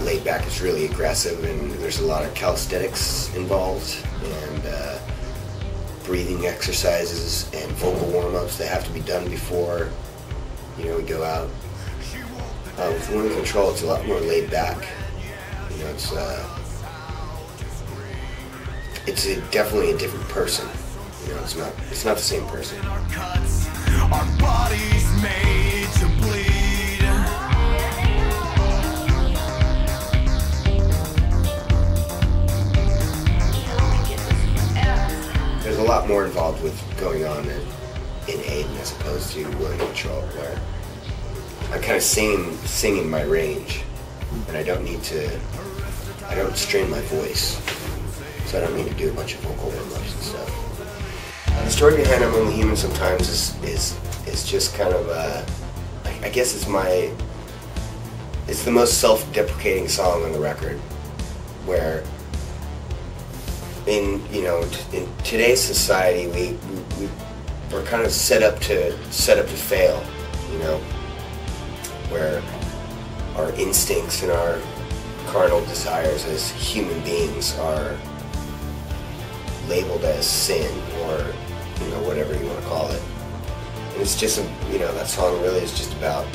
laid back. It's really aggressive, and there's a lot of calisthenics involved, and breathing exercises and vocal warm-ups that have to be done before, you know, we go out. With Women Control, it's a lot more laid back. You know, it's definitely a different person. You know, it's not the same person. Our bodies made to bleed. There's a lot more involved with going on in Aiden as opposed to Women Control, where I'm kind of singing my range, and I don't strain my voice, so I don't need to do a bunch of vocal warm-ups and stuff. The story behind I'm Only Human sometimes is just kind of I guess it's the most self-deprecating song on the record, where in today's society we're kind of set up to fail, you know, where our instincts and our carnal desires as human beings are labeled as sin, or you know, whatever you want to call it. And it's just that song really is just about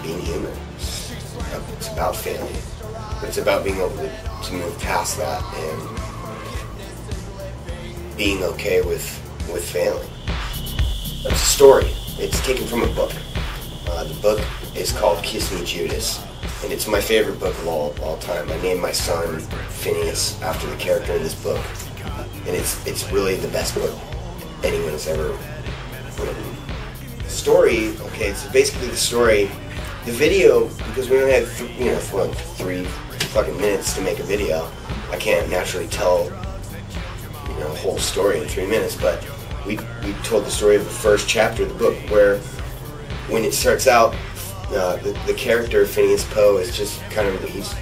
being human. It's about failing. It's about being able to move past that and being okay with failing. It's a story. It's taken from a book. The book is called Kiss Me Judas, and it's my favorite book of all time. I named my son Phineas after the character in this book, and it's really the best book anyone has ever written. The story, okay, so basically the story, the video, because we only had 3 fucking minutes to make a video, I can't naturally tell the whole story in 3 minutes, but we told the story of the first chapter of the book, where when it starts out, the character Phineas Poe is just kind of he's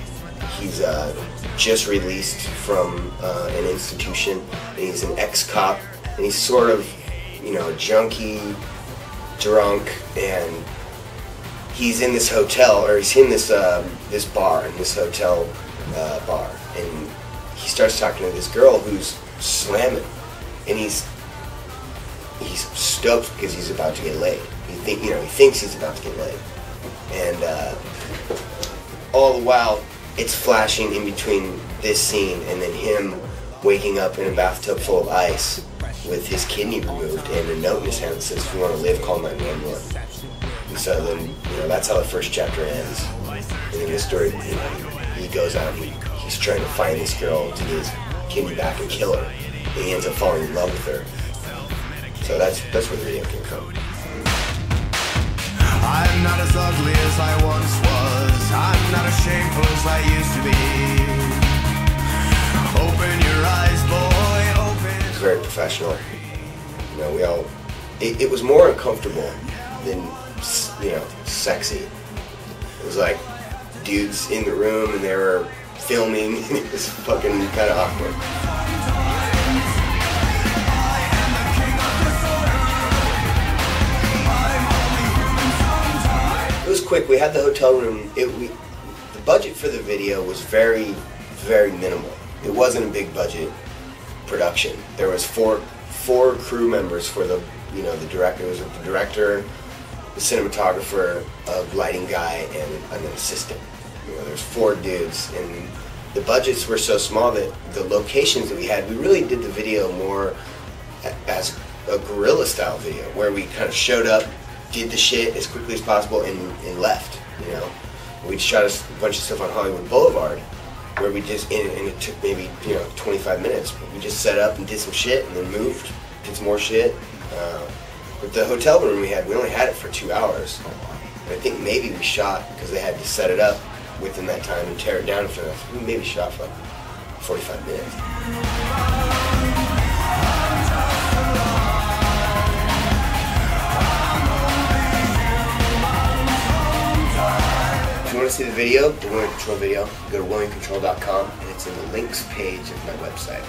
just released from an institution, and he's an ex-cop, and he's sort of junkie, drunk, and he's in this hotel, or he's in this bar, in this hotel bar, and he starts talking to this girl who's slamming, and he's stoked because he's about to get laid. He thinks he's about to get laid, and all the while it's flashing in between this scene and then him waking up in a bathtub full of ice with his kidney removed and a note in his hand that says, "If you want to live, call 911." And so then that's how the first chapter ends. And in the story, he goes out and he's trying to find this girl to get his kidney back and kill her. And he ends up falling in love with her. So that's where the video came from. I'm not as ugly as I once was. I'm not as shameful as I used to be. Open your eyes, boy, open. It's very professional. It was more uncomfortable than sexy. It was like dudes in the room and they were filming, and it was fucking kind of awkward. It was quick. We had the hotel room. The budget for the video was very, very minimal. It wasn't a big budget production. There was four crew members for the director. It was the director, the cinematographer, a lighting guy, and an assistant. There's 4 dudes, and the budgets were so small that the locations that we had, we really did the video more as a guerrilla style video, where we kind of showed up, did the shit as quickly as possible, and left. We shot a bunch of stuff on Hollywood Boulevard, where we just, and it took maybe 25 minutes. We just set up and did some shit, and then moved, did some more shit. But the hotel room we only had it for 2 hours. And I think maybe we shot, because they had to set it up within that time and tear it down for us. We maybe shot for like 45 minutes. If you want to see the video, the Women Control video, go to womencontrol.com, and it's in the links page of my website.